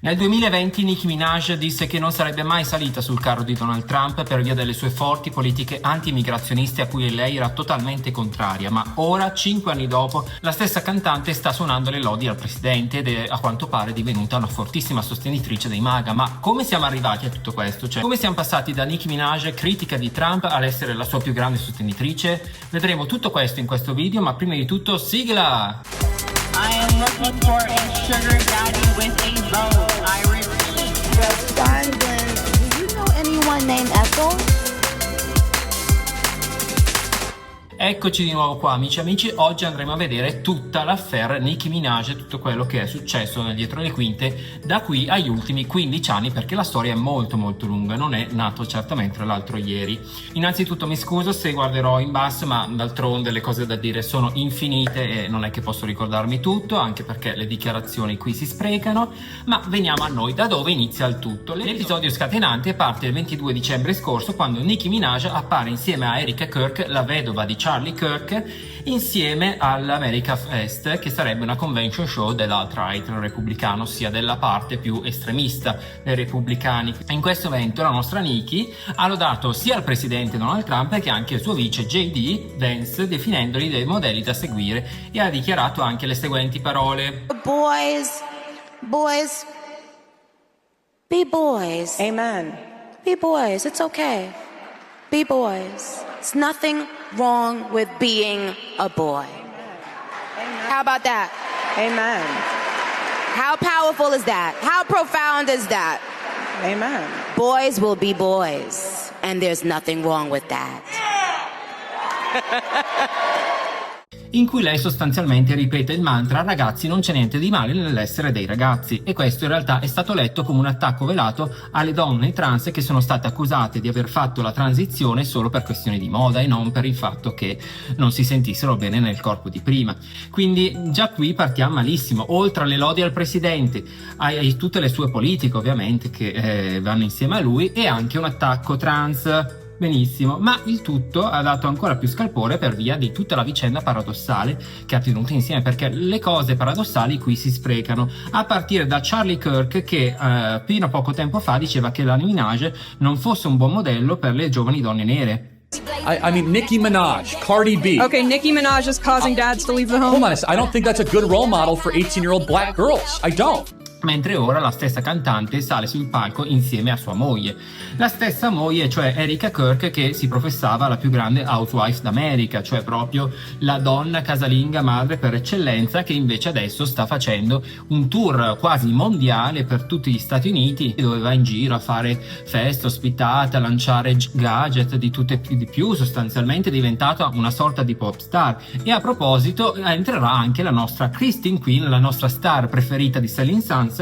Nel 2020 Nicki Minaj disse che non sarebbe mai salita sul carro di Donald Trump per via delle sue forti politiche anti-immigrazioniste a cui lei era totalmente contraria, ma ora, 5 anni dopo, la stessa cantante sta suonando le lodi al presidente ed è a quanto pare divenuta una fortissima sostenitrice dei MAGA. Ma come siamo arrivati a tutto questo? Cioè, come siamo passati da Nicki Minaj, critica di Trump, all'essere la sua più grande sostenitrice? Vedremo tutto questo in questo video, ma prima di tutto, sigla! I am looking for a sugar daddy with a bow. I repeat. Do you know anyone named Ethel? Eccoci di nuovo qua, amici e amici. Oggi andremo a vedere tutta l'affaire Nicki Minaj, tutto quello che è successo nel dietro le quinte da qui agli ultimi 15 anni, perché la storia è molto lunga, non è nato certamente l'altro ieri. Innanzitutto mi scuso se guarderò in basso, ma d'altronde le cose da dire sono infinite e non è che posso ricordarmi tutto, anche perché le dichiarazioni qui si sprecano. Ma veniamo a noi, da dove inizia il tutto. L'episodio scatenante parte il 22 dicembre scorso, quando Nicki Minaj appare insieme a Erika Kirk, la vedova di Charlie Kirk, insieme all'America Fest, che sarebbe una convention show dell'alt-right repubblicano, ossia della parte più estremista dei repubblicani. In questo evento la nostra Nicki ha lodato sia il presidente Donald Trump che anche il suo vice JD Vance, definendoli dei modelli da seguire, e ha dichiarato anche le seguenti parole: Boys, be boys. Amen. Be boys, it's okay. Be boys. It's nothing wrong with being a boy. How about that? Amen. How powerful is that? How profound is that? Amen. Boys will be boys, and there's nothing wrong with that. in cui lei sostanzialmente ripete il mantra "ragazzi, non c'è niente di male nell'essere dei ragazzi", e questo in realtà è stato letto come un attacco velato alle donne trans che sono state accusate di aver fatto la transizione solo per questioni di moda e non per il fatto che non si sentissero bene nel corpo di prima. Quindi già qui partiamo malissimo. Oltre alle lodi al presidente, hai tutte le sue politiche ovviamente che vanno insieme a lui, e anche un attacco trans. Benissimo, ma il tutto ha dato ancora più scalpore per via di tutta la vicenda paradossale che ha tenuto insieme, perché le cose paradossali qui si sprecano, a partire da Charlie Kirk che fino a poco tempo fa diceva che la Minaj non fosse un buon modello per le giovani donne nere. I mean, Nicki Minaj, Cardi B. Okay, Nicki Minaj is causing dads to leave the home. Hold on a second. I don't think that's a good role model for 18-year-old black girls. I don't. Mentre ora la stessa cantante sale sul palco insieme a sua moglie. La stessa moglie, cioè Erika Kirk, che si professava la più grande housewife d'America, cioè proprio la donna casalinga madre per eccellenza, che invece adesso sta facendo un tour quasi mondiale per tutti gli Stati Uniti, dove va in giro a fare feste, ospitate, a lanciare gadget di tutto e di più, sostanzialmente è diventata una sorta di pop star. E a proposito, entrerà anche la nostra Christine Quinn, la nostra star preferita di Selling Sunset,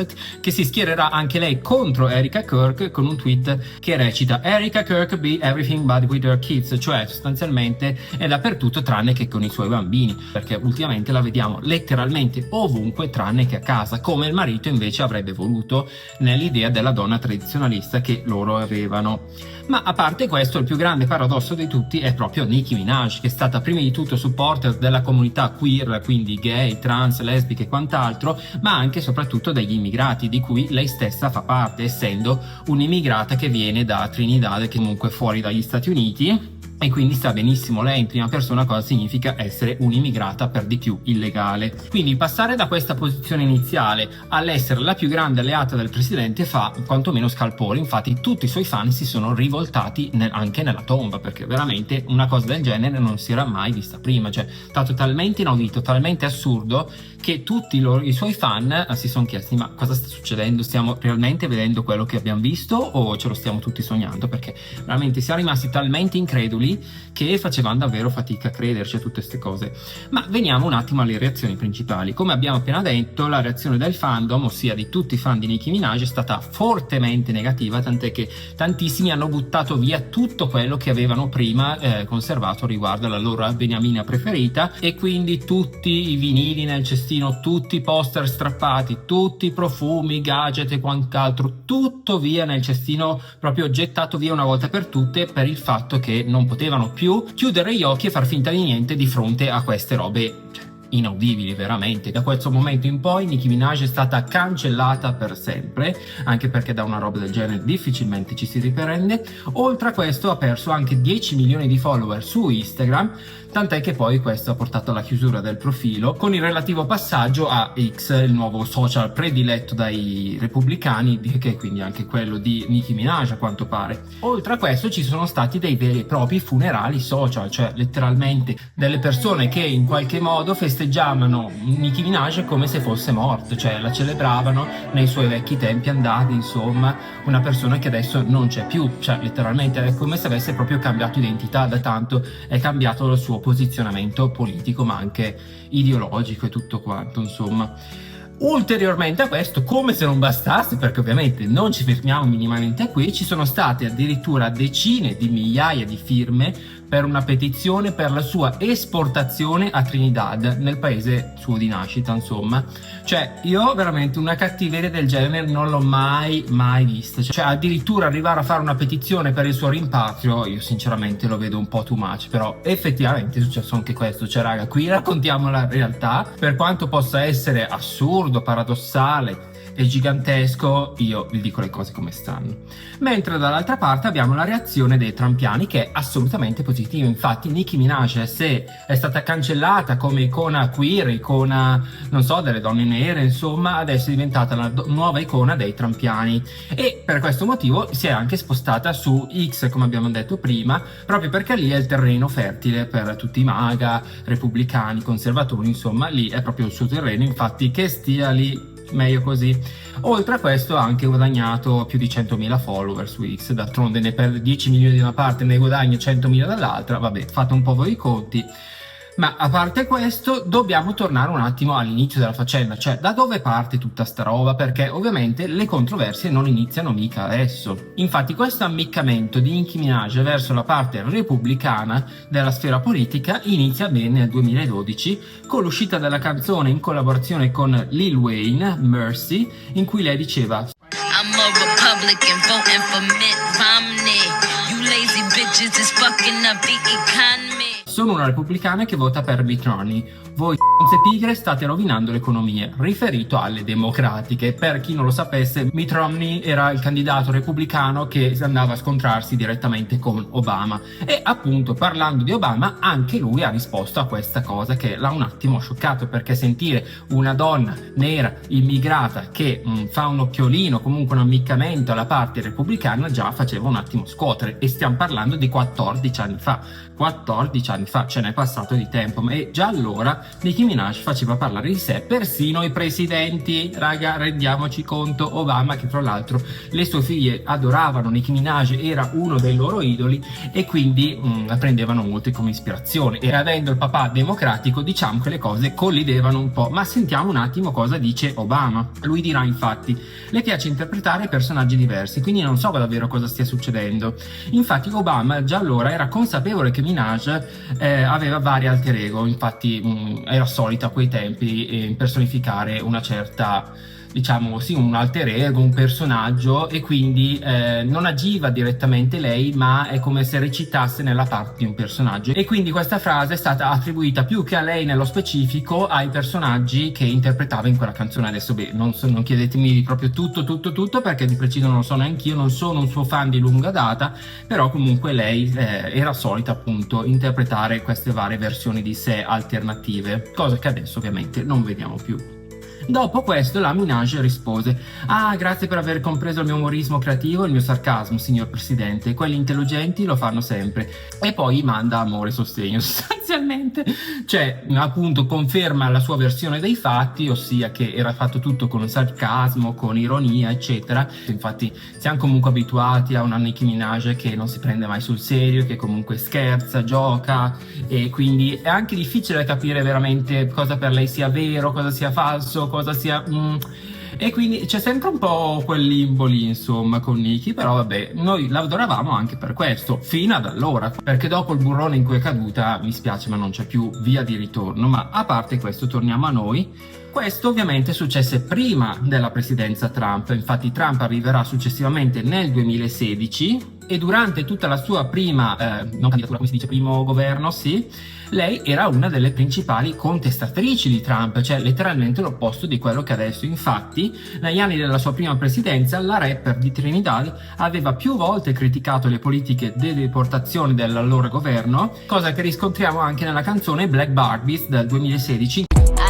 che si schiererà anche lei contro Erika Kirk con un tweet che recita "Erika Kirk be everything but with her kids", cioè sostanzialmente è dappertutto tranne che con i suoi bambini, perché ultimamente la vediamo letteralmente ovunque tranne che a casa, come il marito invece avrebbe voluto nell'idea della donna tradizionalista che loro avevano. Ma a parte questo, il più grande paradosso di tutti è proprio Nicki Minaj, che è stata prima di tutto supporter della comunità queer, quindi gay, trans, lesbiche e quant'altro, ma anche e soprattutto degli immigrati, di cui lei stessa fa parte, essendo un'immigrata che viene da Trinidad, che comunque fuori dagli Stati Uniti, e quindi sa benissimo lei in prima persona cosa significa essere un'immigrata, per di più illegale. Quindi passare da questa posizione iniziale all'essere la più grande alleata del presidente fa quantomeno scalpore. Infatti tutti i suoi fan si sono rivoltati anche nella tomba, perché veramente una cosa del genere non si era mai vista prima, cioè è stato talmente inaudito, talmente assurdo, che tutti i suoi fan si sono chiesti: ma cosa sta succedendo? Stiamo realmente vedendo quello che abbiamo visto o ce lo stiamo tutti sognando? Perché veramente siamo rimasti talmente increduli che facevamo davvero fatica a crederci a tutte queste cose. Ma veniamo un attimo alle reazioni principali. Come abbiamo appena detto, la reazione del fandom, ossia di tutti i fan di Nicki Minaj, è stata fortemente negativa, tant'è che tantissimi hanno buttato via tutto quello che avevano prima conservato riguardo alla loro beniamina preferita, e quindi tutti i vinili nel cestino, tutti i poster strappati, tutti i profumi, gadget e quant'altro, tutto via nel cestino, proprio gettato via una volta per tutte, per il fatto che non potevano più chiudere gli occhi e far finta di niente di fronte a queste robe inaudibili veramente. Da questo momento in poi Nicki Minaj è stata cancellata per sempre, anche perché da una roba del genere difficilmente ci si riprende. Oltre a questo ha perso anche 10 milioni di follower su Instagram, tant'è che poi questo ha portato alla chiusura del profilo, con il relativo passaggio a X, il nuovo social prediletto dai repubblicani, che è quindi anche quello di Nicki Minaj a quanto pare. Oltre a questo ci sono stati dei veri e propri funerali social, cioè letteralmente delle persone che in qualche modo festeggiavano Nicki Minaj come se fosse morto, cioè la celebravano nei suoi vecchi tempi andati, insomma, una persona che adesso non c'è più, cioè letteralmente è come se avesse proprio cambiato identità, da tanto è cambiato il suo posizionamento politico ma anche ideologico e tutto quanto, insomma. Ulteriormente a questo, come se non bastasse, perché ovviamente non ci fermiamo minimamente qui, ci sono state addirittura decine di migliaia di firme per una petizione per la sua esportazione a Trinidad, nel paese suo di nascita, insomma. Cioè, io veramente una cattiveria del genere non l'ho mai vista. Cioè, addirittura arrivare a fare una petizione per il suo rimpatrio, io sinceramente lo vedo un po' too much, però effettivamente è successo anche questo. Cioè, raga, qui raccontiamo la realtà, per quanto possa essere assurdo, paradossale e gigantesco, io vi dico le cose come stanno. Mentre dall'altra parte abbiamo la reazione dei trampiani, che è assolutamente positiva. Infatti Nicki Minaj, se è stata cancellata come icona queer, icona non so delle donne nere, insomma, adesso è diventata la nuova icona dei trampiani, e per questo motivo si è anche spostata su X, come abbiamo detto prima, proprio perché lì è il terreno fertile per tutti i MAGA, repubblicani, conservatori, insomma lì è proprio il suo terreno, infatti che stia lì meglio così. Oltre a questo ha anche guadagnato più di 100.000 follower su X, d'altronde ne perde 10 milioni da una parte, ne guadagna 100.000 dall'altra, vabbè, fate un po' voi i conti. Ma a parte questo, dobbiamo tornare un attimo all'inizio della faccenda, cioè da dove parte tutta sta roba, perché ovviamente le controversie non iniziano mica adesso. Infatti questo ammiccamento di Nicki Minaj verso la parte repubblicana della sfera politica inizia bene nel 2012 con l'uscita della canzone in collaborazione con Lil Wayne, Mercy, in cui lei diceva: I'm a Republican voting for Mitt Romney. You lazy bitches is fucking up the economy. sono una repubblicana che vota per Mitt Romney. Voi c***e pigre state rovinando l'economia, riferito alle democratiche. Per chi non lo sapesse, Mitt Romney era il candidato repubblicano che andava a scontrarsi direttamente con Obama, e appunto parlando di Obama anche lui ha risposto a questa cosa che l'ha un attimo scioccato, perché sentire una donna nera immigrata che fa un occhiolino, comunque un ammiccamento alla parte repubblicana, già faceva un attimo scuotere, e stiamo parlando di 14 anni fa. 14 anni fa, ce n'è passato di tempo, ma già allora Nicki Minaj faceva parlare di sé persino i presidenti. Raga, rendiamoci conto, Obama, che tra l'altro le sue figlie adoravano Nicki Minaj, era uno dei loro idoli, e quindi la prendevano molto come ispirazione, e avendo il papà democratico diciamo che le cose collidevano un po'. Ma sentiamo un attimo cosa dice Obama. Lui dirà infatti: le piace interpretare personaggi diversi, quindi non so davvero cosa stia succedendo. Infatti Obama già allora era consapevole che Minaj aveva vari alter ego, infatti era solita a quei tempi impersonificare una certa, diciamo sì, un alter ego, un personaggio, e quindi non agiva direttamente lei, ma è come se recitasse nella parte di un personaggio, e quindi questa frase è stata attribuita più che a lei nello specifico ai personaggi che interpretava in quella canzone. Adesso non chiedetemi proprio tutto, perché di preciso non lo so neanch'io, non sono un suo fan di lunga data, però comunque lei era solita appunto interpretare queste varie versioni di sé alternative, cosa che adesso ovviamente non vediamo più. Dopo questo la Minaj rispose: ah, grazie per aver compreso il mio umorismo creativo e il mio sarcasmo, signor Presidente, quelli intelligenti lo fanno sempre. E poi manda amore e sostegno sostanzialmente, cioè appunto conferma la sua versione dei fatti, ossia che era fatto tutto con sarcasmo, con ironia eccetera. Infatti siamo comunque abituati a una Nicki Minaj che non si prende mai sul serio, che comunque scherza, gioca, e quindi è anche difficile capire veramente cosa per lei sia vero, cosa sia falso, cosa sia e quindi c'è sempre un po' quel limbo lì insomma con Nicki. Però vabbè, noi la adoravamo anche per questo fino ad allora, perché dopo il burrone in cui è caduta, mi spiace ma non c'è più via di ritorno. Ma a parte questo, torniamo a noi. Questo ovviamente successe prima della presidenza Trump, infatti Trump arriverà successivamente nel 2016 e durante tutta la sua prima, non candidatura, come si dice, primo governo, sì, lei era una delle principali contestatrici di Trump, cioè letteralmente l'opposto di quello che adesso. Infatti, negli anni della sua prima presidenza, la rapper di Trinidad aveva più volte criticato le politiche di deportazione dell'allora governo, cosa che riscontriamo anche nella canzone Black Barbies del 2016.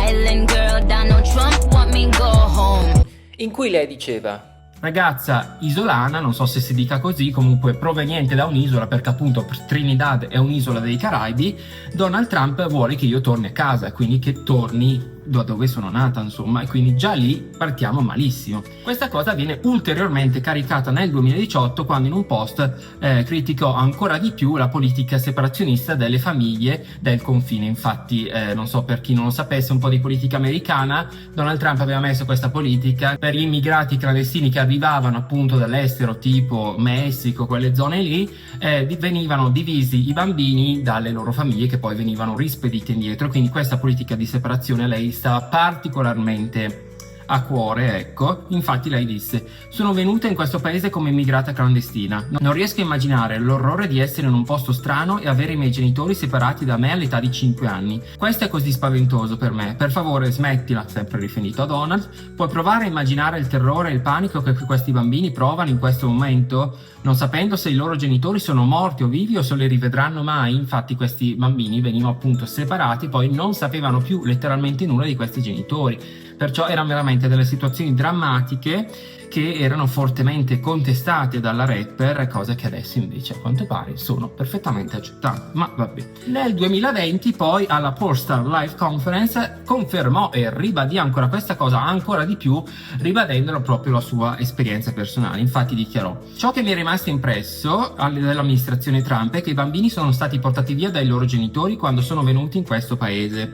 Island girl, Donald Trump want me go home. In cui lei diceva: Ragazza isolana, non so se si dica così, comunque proveniente da un'isola, perché appunto Trinidad è un'isola dei Caraibi, Donald Trump vuole che io torni a casa, quindi che torni da dove sono nata, insomma, e quindi già lì partiamo malissimo. Questa cosa viene ulteriormente caricata nel 2018 quando in un post criticò ancora di più la politica separazionista delle famiglie del confine. Infatti, non so, per chi non lo sapesse un po' di politica americana, Donald Trump aveva messo questa politica per gli immigrati clandestini che arrivavano appunto dall'estero, tipo Messico, quelle zone lì, venivano divisi i bambini dalle loro famiglie che poi venivano rispediti indietro. Quindi questa politica di separazione lei stava particolarmente a cuore, ecco. Infatti lei disse: sono venuta in questo paese come immigrata clandestina, non riesco a immaginare l'orrore di essere in un posto strano e avere i miei genitori separati da me all'età di 5 anni. Questo è così spaventoso per me, per favore smettila, sempre riferito a Donald. Puoi provare a immaginare il terrore e il panico che questi bambini provano in questo momento, non sapendo se i loro genitori sono morti o vivi o se li rivedranno mai. Infatti questi bambini venivano appunto separati, poi non sapevano più letteralmente nulla di questi genitori. Perciò erano veramente delle situazioni drammatiche che erano fortemente contestate dalla rapper, cosa che adesso invece a quanto pare sono perfettamente accettate. Ma vabbè. Nel 2020 poi alla Pornstar Live Conference confermò e ribadì ancora questa cosa ancora di più, ribadendo proprio la sua esperienza personale. Infatti dichiarò: ciò che mi è rimasto impresso dell'amministrazione Trump è che i bambini sono stati portati via dai loro genitori quando sono venuti in questo paese.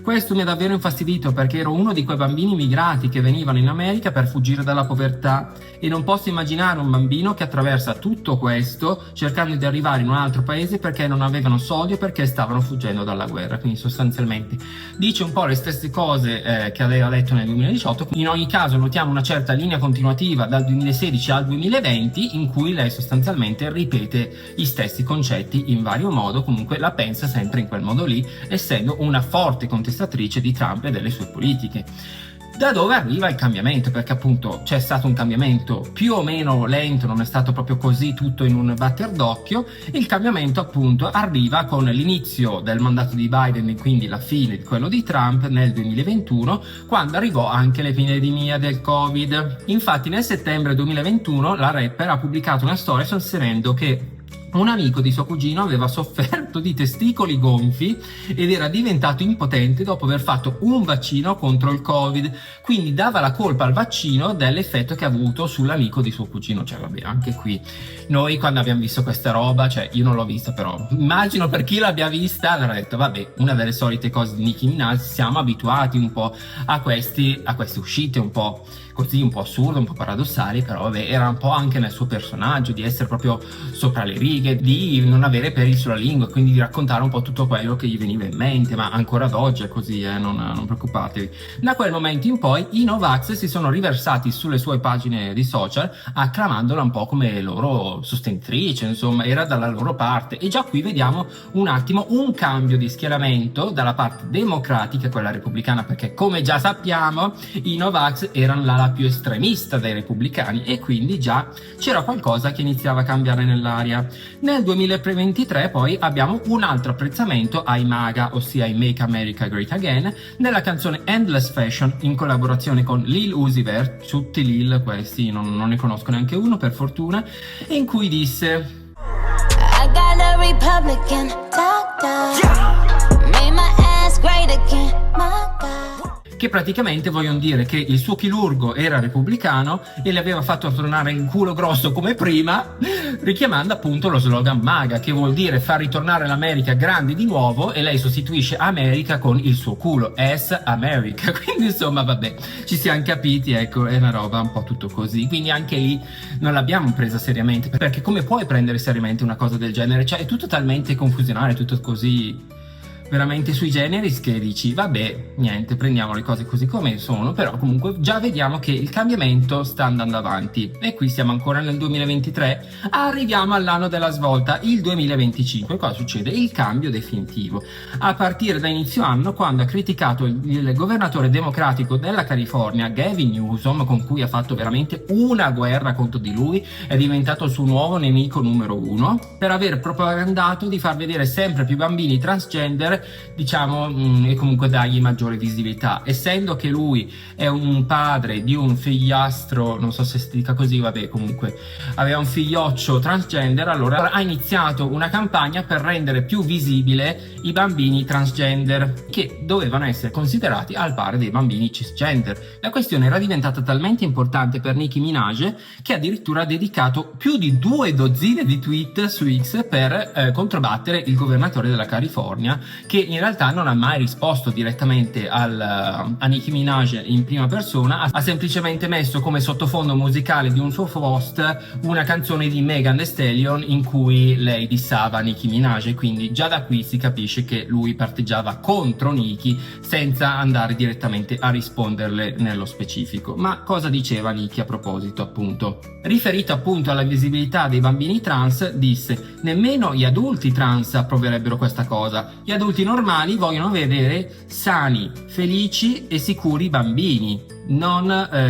Questo mi ha davvero infastidito perché ero uno di quei bambini immigrati che venivano in America per fuggire dalla povertà e non posso immaginare un bambino che attraversa tutto questo cercando di arrivare in un altro paese perché non avevano soldi o perché stavano fuggendo dalla guerra. Quindi sostanzialmente dice un po' le stesse cose che aveva detto nel 2018. In ogni caso notiamo una certa linea continuativa dal 2016 al 2020 in cui lei sostanzialmente ripete gli stessi concetti in vario modo, comunque la pensa sempre in quel modo lì, essendo una forte contestatrice di Trump e delle sue politiche. Da dove arriva il cambiamento? Perché appunto c'è stato un cambiamento più o meno lento, non è stato proprio così tutto in un batter d'occhio. Il cambiamento appunto arriva con l'inizio del mandato di Biden e quindi la fine di quello di Trump nel 2021, quando arrivò anche l'epidemia del Covid. Infatti nel settembre 2021 la rapper ha pubblicato una storia sostenendo che un amico di suo cugino aveva sofferto di testicoli gonfi ed era diventato impotente dopo aver fatto un vaccino contro il Covid, quindi dava la colpa al vaccino dell'effetto che ha avuto sull'amico di suo cugino. Cioè vabbè, anche qui noi quando abbiamo visto questa roba, cioè io non l'ho vista, però immagino per chi l'abbia vista avrà detto vabbè, una delle solite cose di Nicki Minaj, siamo abituati un po' a queste uscite un po' così, un po' assurde, un po' paradossali, però vabbè, era un po' anche nel suo personaggio di essere proprio sopra le righe, di non avere peli sulla lingua, quindi di raccontare un po' tutto quello che gli veniva in mente. Ma ancora ad oggi è così, non preoccupatevi. Da quel momento in poi i Novax si sono riversati sulle sue pagine di social acclamandola un po' come loro sostenitrice, insomma era dalla loro parte. E già qui vediamo un attimo un cambio di schieramento dalla parte democratica a quella repubblicana, perché come già sappiamo i Novax erano la più estremista dei repubblicani e quindi già c'era qualcosa che iniziava a cambiare nell'aria. Nel 2023 poi abbiamo un altro apprezzamento ai MAGA, ossia ai Make America Great Again, nella canzone Endless Fashion in collaborazione con Lil Uzi Vert, tutti Lil questi, non ne conosco neanche uno per fortuna, in cui disse: I got a Republican doctor, made my ass great again, my God. Che praticamente vogliono dire che il suo chirurgo era repubblicano e le aveva fatto tornare in culo grosso come prima, richiamando appunto lo slogan MAGA, che vuol dire far ritornare l'America grande di nuovo, e lei sostituisce America con il suo culo, S America. Quindi insomma vabbè, ci siamo capiti, ecco, è una roba un po' tutto così. Quindi anche lì non l'abbiamo presa seriamente, perché come puoi prendere seriamente una cosa del genere? Cioè è tutto talmente confusionale, tutto così veramente sui generis che dici vabbè, niente, prendiamo le cose così come sono, però comunque già vediamo che il cambiamento sta andando avanti. E qui siamo ancora nel 2023, arriviamo all'anno della svolta, il 2025. Cosa succede? Il cambio definitivo, a partire da inizio anno, quando ha criticato il governatore democratico della California, Gavin Newsom, con cui ha fatto veramente una guerra contro di lui, è diventato il suo nuovo nemico numero 1, per aver propagandato di far vedere sempre più bambini transgender, diciamo, e comunque dargli maggiore visibilità. Essendo che lui è un padre di un figliastro, non so se si dica così, vabbè, comunque aveva un figlioccio transgender, allora ha iniziato una campagna per rendere più visibile i bambini transgender, che dovevano essere considerati al pari dei bambini cisgender. La questione era diventata talmente importante per Nicki Minaj che addirittura ha dedicato più di 2 dozzine di tweet su X per controbattere il governatore della California, che in realtà non ha mai risposto direttamente a Nicki Minaj in prima persona, ha semplicemente messo come sottofondo musicale di un suo post una canzone di Megan Thee Stallion in cui lei dissava Nicki Minaj, quindi già da qui si capisce che lui parteggiava contro Nicki senza andare direttamente a risponderle nello specifico. Ma cosa diceva Nicki a proposito, appunto? Riferito appunto alla visibilità dei bambini trans, disse: nemmeno gli adulti trans approverebbero questa cosa, gli adulti normali vogliono vedere sani, felici e sicuri bambini, non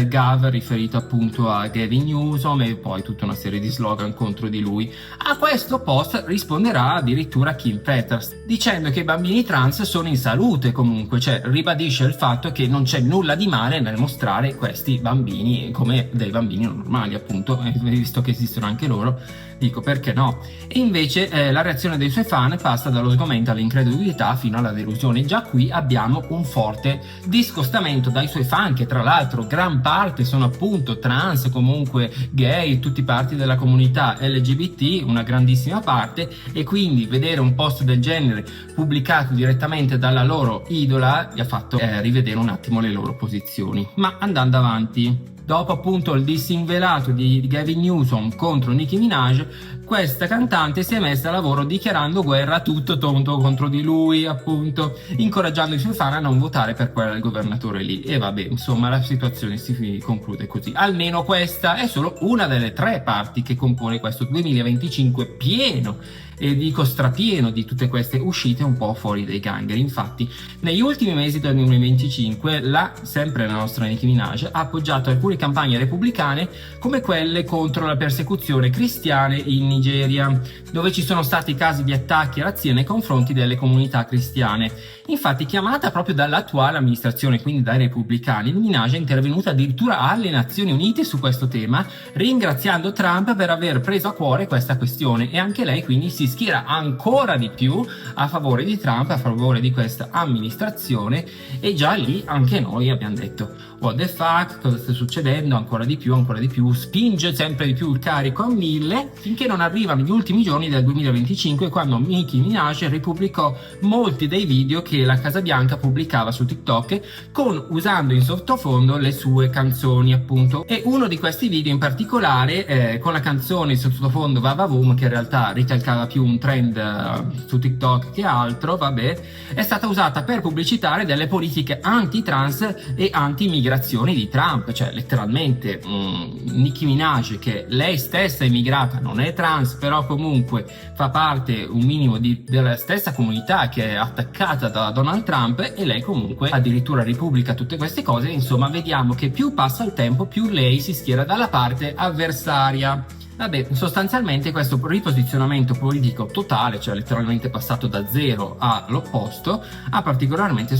Gav, riferito appunto a Gavin Newsom, e poi tutta una serie di slogan contro di lui. A questo post risponderà addirittura Kim Petras dicendo che i bambini trans sono in salute comunque, cioè ribadisce il fatto che non c'è nulla di male nel mostrare questi bambini come dei bambini normali, appunto, visto che esistono anche loro, dico perché no. E invece la reazione dei suoi fan passa dallo sgomento all'incredulità fino alla delusione. Già qui abbiamo un forte discostamento dai suoi fan, che tra l'altro gran parte sono appunto trans, comunque gay, tutti parti della comunità LGBT, una grandissima parte, e quindi vedere un post del genere pubblicato direttamente dalla loro idola gli ha fatto rivedere un attimo le loro posizioni. Ma andando avanti, dopo appunto il dissing velato di Gavin Newsom contro Nicki Minaj, questa cantante si è messa a lavoro dichiarando guerra a tutto tonto contro di lui, appunto, incoraggiando i suoi fan a non votare per quel governatore lì. E vabbè, insomma, la situazione si conclude così. Almeno questa è solo una delle 3 parti che compone questo 2025 pieno, e dico strapieno, di tutte queste uscite un po' fuori dai gangheri. Infatti negli ultimi mesi del 2025 sempre la nostra Nicki Minaj ha appoggiato alcune campagne repubblicane, come quelle contro la persecuzione cristiana in Nigeria, dove ci sono stati casi di attacchi e razzie nei confronti delle comunità cristiane. Infatti, chiamata proprio dall'attuale amministrazione, quindi dai repubblicani, Minaj è intervenuta addirittura alle Nazioni Unite su questo tema, ringraziando Trump per aver preso a cuore questa questione, e anche lei quindi si schiera ancora di più a favore di Trump, a favore di questa amministrazione. E già lì anche noi abbiamo detto what the fuck, cosa sta succedendo, ancora di più, spinge sempre di più il carico a 1000, finché non arrivano gli ultimi giorni del 2025, quando Nicki Minaj ripubblicò molti dei video che la Casa Bianca pubblicava su TikTok, usando in sottofondo le sue canzoni, appunto. E uno di questi video in particolare, con la canzone in sottofondo Vavavoom, che in realtà ricalcava più un trend su TikTok che altro, vabbè, è stata usata per pubblicizzare delle politiche anti-trans e anti-migrazioni di Trump. Cioè letteralmente Nicki Minaj, che lei stessa è immigrata, non è trans, però comunque fa parte un minimo della stessa comunità che è attaccata da Donald Trump, e lei comunque addirittura ripubblica tutte queste cose. Insomma, vediamo che più passa il tempo più lei si schiera dalla parte avversaria. Vabbè, sostanzialmente questo riposizionamento politico totale, cioè letteralmente passato da 0 all'opposto, ha particolarmente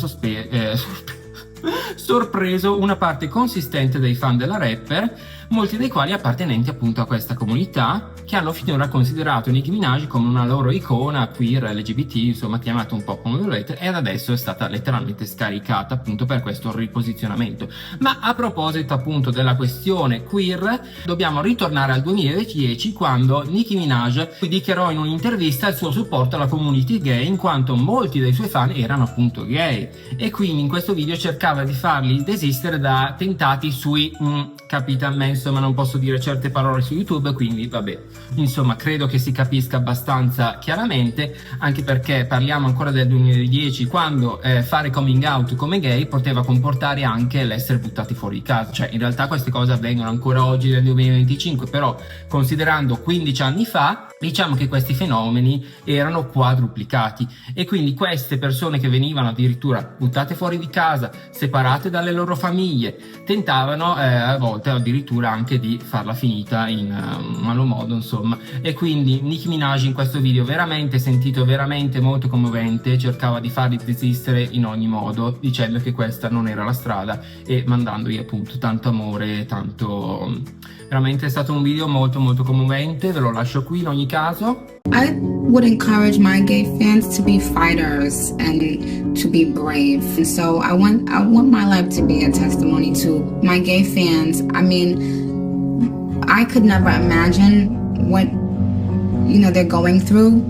sorpreso una parte consistente dei fan della rapper, molti dei quali appartenenti appunto a questa comunità, che hanno finora considerato Nicki Minaj come una loro icona queer, LGBT, insomma chiamato un po' come volete, ed adesso è stata letteralmente scaricata appunto per questo riposizionamento. Ma a proposito appunto della questione queer, dobbiamo ritornare al 2010, quando Nicki Minaj dichiarò in un'intervista il suo supporto alla community gay, in quanto molti dei suoi fan erano appunto gay, e quindi in questo video cercava di farli desistere da tentati sui capital insomma non posso dire certe parole su YouTube, quindi vabbè, insomma credo che si capisca abbastanza chiaramente, anche perché parliamo ancora del 2010, quando fare coming out come gay poteva comportare anche l'essere buttati fuori di casa. Cioè in realtà queste cose avvengono ancora oggi nel 2025, però considerando 15 anni fa, diciamo che questi fenomeni erano quadruplicati, e quindi queste persone che venivano addirittura buttate fuori di casa, separate dalle loro famiglie, tentavano a volte addirittura anche di farla finita in malo modo, insomma. E quindi Nicki Minaj in questo video, veramente sentito, veramente molto commovente, cercava di farli desistere in ogni modo, dicendo che questa non era la strada e mandandogli appunto tanto amore, tanto... veramente è stato un video molto molto commovente, ve lo lascio qui in ogni caso. I would encourage my gay fans to be fighters and to be brave. And so I want my life to be a testimony to my gay fans. I mean, I could never imagine what, you know, they're going through.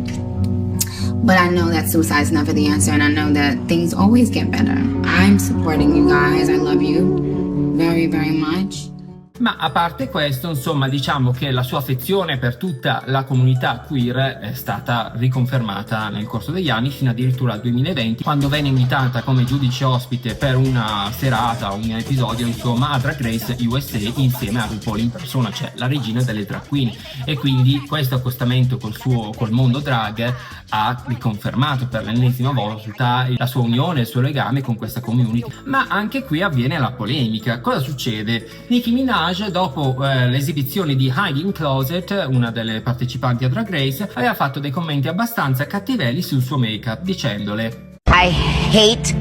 But I know that suicide is never the answer, and I know that things always get better. I'm supporting you guys. I love you very, very much. Ma a parte questo, insomma, diciamo che la sua affezione per tutta la comunità queer è stata riconfermata nel corso degli anni, fino addirittura al 2020, quando venne invitata come giudice ospite per una serata, un episodio, insomma, a Drag Race USA insieme a RuPaul in persona, cioè la regina delle drag queen. E quindi questo accostamento col mondo drag ha riconfermato per l'ennesima volta la sua unione, il suo legame con questa community. Ma anche qui avviene la polemica. Cosa succede? Nicki Minaj, dopo l'esibizione di Hiding Closet, una delle partecipanti a Drag Race, aveva fatto dei commenti abbastanza cattivelli sul suo make-up, dicendole: I hate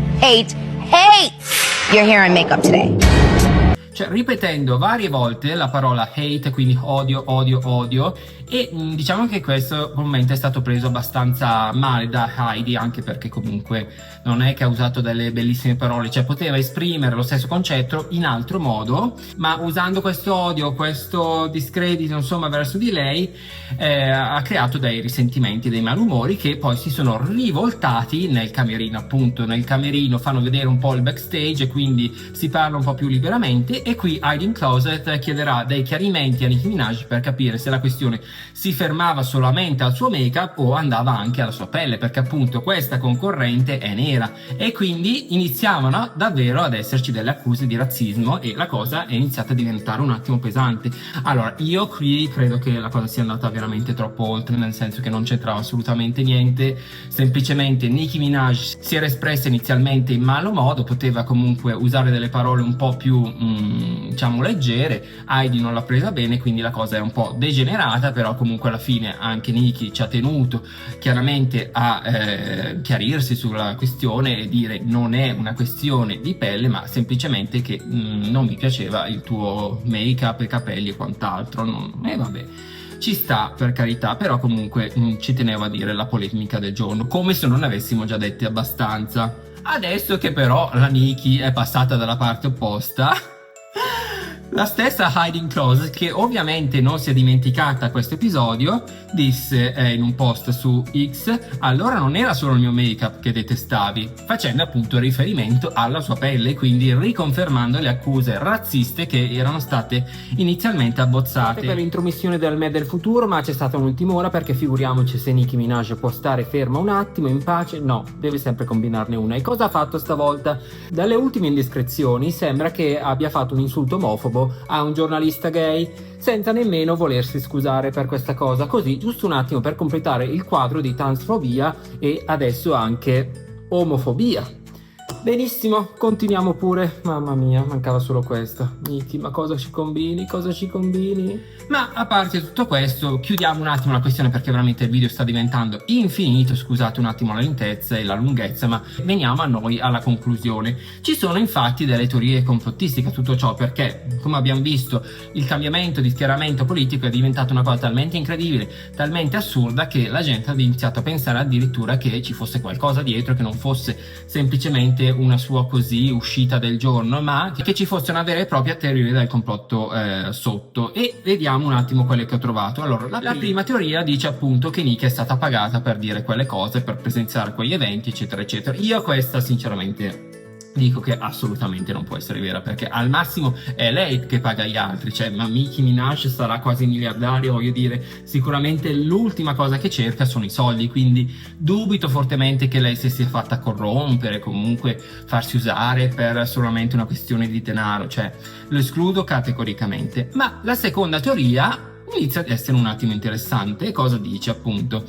your hair and makeup today. Cioè ripetendo varie volte la parola hate, quindi odio, odio, odio, e diciamo che questo commento è stato preso abbastanza male da Heidi, anche perché comunque non è che ha usato delle bellissime parole, cioè poteva esprimere lo stesso concetto in altro modo, ma usando questo odio, questo discredito, insomma, verso di lei, ha creato dei risentimenti, dei malumori che poi si sono rivoltati nel camerino. Appunto nel camerino fanno vedere un po' il backstage e quindi si parla un po' più liberamente, e qui Hiding Closet chiederà dei chiarimenti a Nicki Minaj per capire se la questione si fermava solamente al suo make-up o andava anche alla sua pelle, perché appunto questa concorrente è nera, e quindi iniziavano davvero ad esserci delle accuse di razzismo e la cosa è iniziata a diventare un attimo pesante. Allora io qui credo che la cosa sia andata veramente troppo oltre, nel senso che non c'entrava assolutamente niente, semplicemente Nicki Minaj si era espressa inizialmente in malo modo, poteva comunque usare delle parole un po' più diciamo leggere, Heidi non l'ha presa bene, quindi la cosa è un po' degenerata, però comunque alla fine anche Nicki ci ha tenuto chiaramente a chiarirsi sulla questione e dire non è una questione di pelle, ma semplicemente che non mi piaceva il tuo make-up e capelli e quant'altro. Vabbè, ci sta, per carità, però comunque ci tenevo a dire la polemica del giorno, come se non ne avessimo già dette abbastanza. Adesso che però la Nicki è passata dalla parte opposta, la stessa Hiding Closet, che ovviamente non si è dimenticata questo episodio, disse in un post su X: allora non era solo il mio make-up che detestavi, facendo appunto riferimento alla sua pelle, quindi riconfermando le accuse razziste che erano state inizialmente abbozzate per l'intromissione del me del futuro. Ma c'è stata un'ultima ora, perché figuriamoci se Nicki Minaj può stare ferma un attimo in pace, no, deve sempre combinarne una. E cosa ha fatto stavolta? Dalle ultime indiscrezioni sembra che abbia fatto un insulto omofobo a un giornalista gay, senza nemmeno volersi scusare per questa cosa, così giusto un attimo per completare il quadro di transfobia e adesso anche omofobia. Benissimo, continuiamo pure. Mamma mia, mancava solo questo. Nicki, ma cosa ci combini? Cosa ci combini? Ma a parte tutto questo, chiudiamo un attimo la questione, perché veramente il video sta diventando infinito. Scusate un attimo la lentezza e la lunghezza, ma veniamo a noi alla conclusione. Ci sono infatti delle teorie complottistiche a tutto ciò, perché come abbiamo visto il cambiamento di schieramento politico è diventato una cosa talmente incredibile, talmente assurda, che la gente ha iniziato a pensare addirittura che ci fosse qualcosa dietro, che non fosse semplicemente una sua così uscita del giorno, ma che ci fosse una vera e propria teoria del complotto sotto. E vediamo un attimo quelle che ho trovato. Allora, la prima teoria dice appunto che Nicki è stata pagata per dire quelle cose, per presenziare quegli eventi, eccetera eccetera. Io questa sinceramente dico che assolutamente non può essere vera, perché al massimo è lei che paga gli altri, cioè, ma Nicki Minaj sarà quasi miliardario, voglio dire, sicuramente l'ultima cosa che cerca sono i soldi, quindi dubito fortemente che lei si sia fatta corrompere, comunque farsi usare per solamente una questione di denaro, cioè lo escludo categoricamente. Ma la seconda teoria inizia ad essere un attimo interessante. Cosa dice? Appunto,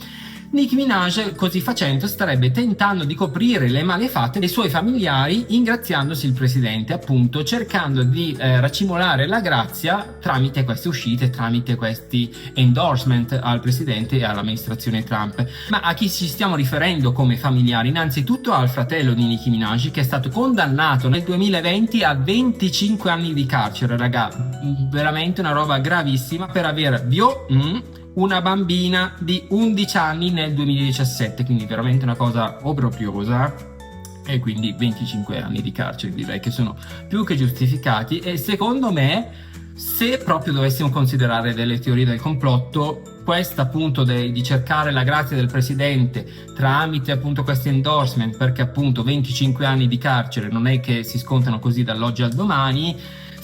Nicki Minaj, così facendo, starebbe tentando di coprire le malefatte dei suoi familiari, ingraziandosi il presidente, appunto cercando di racimolare la grazia tramite queste uscite, tramite questi endorsement al presidente e all'amministrazione Trump. Ma a chi ci stiamo riferendo come familiari? Innanzitutto al fratello di Nicki Minaj, che è stato condannato nel 2020 a 25 anni di carcere, raga, veramente una roba gravissima, per aver una bambina di 11 anni nel 2017, quindi veramente una cosa obbrobriosa, e quindi 25 anni di carcere direi che sono più che giustificati. E secondo me, se proprio dovessimo considerare delle teorie del complotto, questa appunto di cercare la grazia del presidente tramite appunto questi endorsement, perché appunto 25 anni di carcere non è che si scontano così dall'oggi al domani,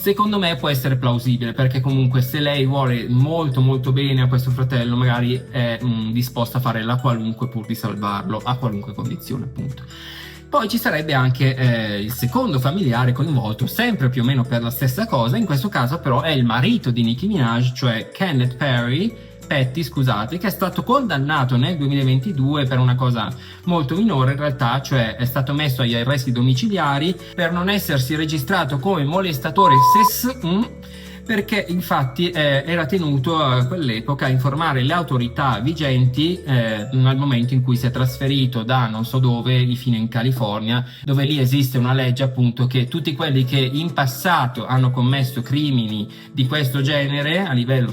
secondo me può essere plausibile, perché comunque se lei vuole molto molto bene a questo fratello, magari è disposta a fare la qualunque pur di salvarlo, a qualunque condizione appunto. Poi ci sarebbe anche il secondo familiare coinvolto, sempre più o meno per la stessa cosa, in questo caso però è il marito di Nicki Minaj, cioè Kenneth Petty, scusate, che è stato condannato nel 2022 per una cosa molto minore in realtà, cioè è stato messo agli arresti domiciliari per non essersi registrato come molestatore perché infatti era tenuto a quell'epoca a informare le autorità vigenti al momento in cui si è trasferito da non so dove, infine in California, dove lì esiste una legge appunto che tutti quelli che in passato hanno commesso crimini di questo genere a livello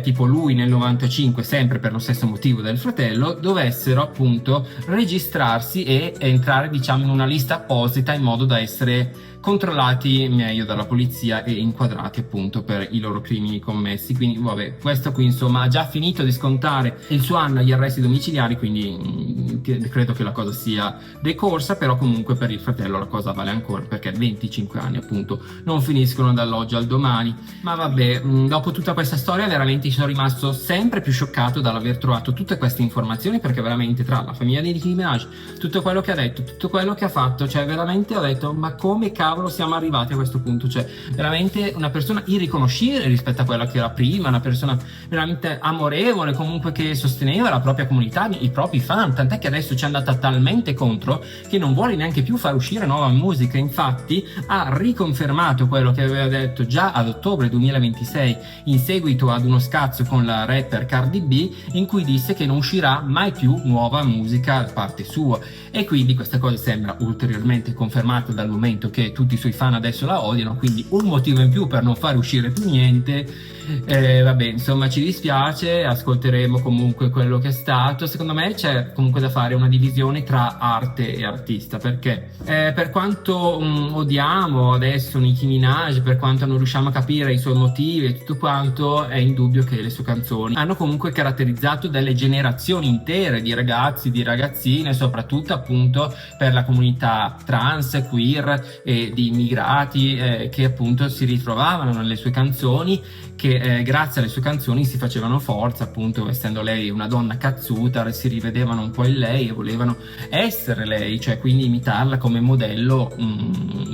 tipo lui nel 95, sempre per lo stesso motivo del fratello, dovessero appunto registrarsi e entrare diciamo in una lista apposita in modo da essere controllati meglio dalla polizia e inquadrati appunto per i loro crimini commessi. Quindi vabbè, questo qui insomma ha già finito di scontare il suo anno agli arresti domiciliari, quindi credo che la cosa sia decorsa, però comunque per il fratello la cosa vale ancora, perché 25 anni appunto non finiscono dall'oggi al domani. Ma vabbè, dopo tutta questa storia veramente sono rimasto sempre più scioccato dall'aver trovato tutte queste informazioni, perché veramente tra la famiglia di Nicki Minaj, tutto quello che ha detto, tutto quello che ha fatto, cioè veramente ho detto ma come cavolo siamo arrivati a questo punto, cioè veramente una persona irriconoscibile rispetto a quella che era prima, una persona veramente amorevole, comunque che sosteneva la propria comunità, i propri fan, tant'è che adesso ci è andata talmente contro che non vuole neanche più far uscire nuova musica. Infatti ha riconfermato quello che aveva detto già ad ottobre 2026 in seguito ad uno scazzo con la rapper Cardi B, in cui disse che non uscirà mai più nuova musica da parte sua, e quindi questa cosa sembra ulteriormente confermata dal momento che tutti i suoi fan adesso la odiano, quindi un motivo in più per non fare uscire più niente. Vabbè, insomma ci dispiace, ascolteremo comunque quello che è stato. Secondo me c'è comunque da fare una divisione tra arte e artista, perché per quanto odiamo adesso Nicki Minaj, per quanto non riusciamo a capire i suoi motivi e tutto quanto, è indubbio che le sue canzoni hanno comunque caratterizzato delle generazioni intere di ragazzi, di ragazzine, soprattutto appunto per la comunità trans, queer e di immigrati che appunto si ritrovavano nelle sue canzoni, che grazie alle sue canzoni si facevano forza, appunto essendo lei una donna cazzuta, si rivedevano un po' in lei e volevano essere lei, cioè quindi imitarla come modello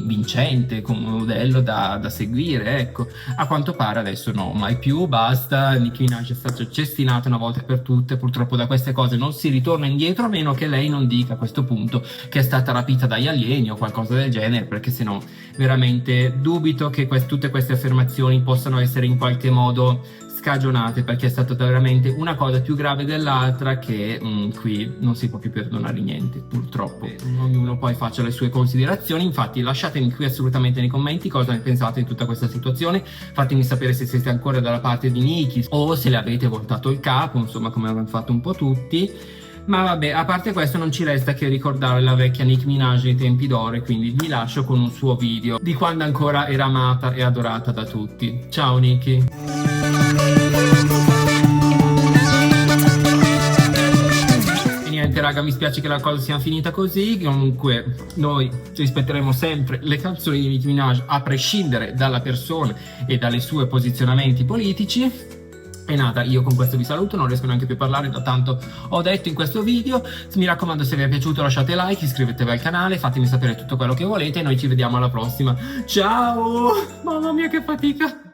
vincente, come modello da seguire. Ecco, a quanto pare adesso no, mai più, basta. Nicki Minaj è stata cestinata una volta per tutte, purtroppo da queste cose non si ritorna indietro, a meno che lei non dica a questo punto che è stata rapita dagli alieni o qualcosa del genere, perché sennò veramente dubito che tutte queste affermazioni possano essere in qualche modo scagionate, perché è stata veramente una cosa più grave dell'altra che qui non si può più perdonare niente, purtroppo. Ognuno poi faccia le sue considerazioni. Infatti lasciatemi qui assolutamente nei commenti cosa ne pensate di tutta questa situazione, fatemi sapere se siete ancora dalla parte di Nicki o se le avete voltato il capo, insomma come hanno fatto un po' tutti. Ma vabbè, a parte questo non ci resta che ricordare la vecchia Nicki Minaj ai tempi d'oro, quindi vi lascio con un suo video di quando ancora era amata e adorata da tutti. Ciao Nicki! raga, mi spiace che la cosa sia finita così. Comunque noi rispetteremo sempre le canzoni di Nicki Minaj a prescindere dalla persona e dai suoi posizionamenti politici. E nada, io con questo vi saluto, non riesco neanche più a parlare da tanto ho detto in questo video. Mi raccomando, se vi è piaciuto lasciate like, iscrivetevi al canale, fatemi sapere tutto quello che volete e noi ci vediamo alla prossima. Ciao! Mamma mia che fatica!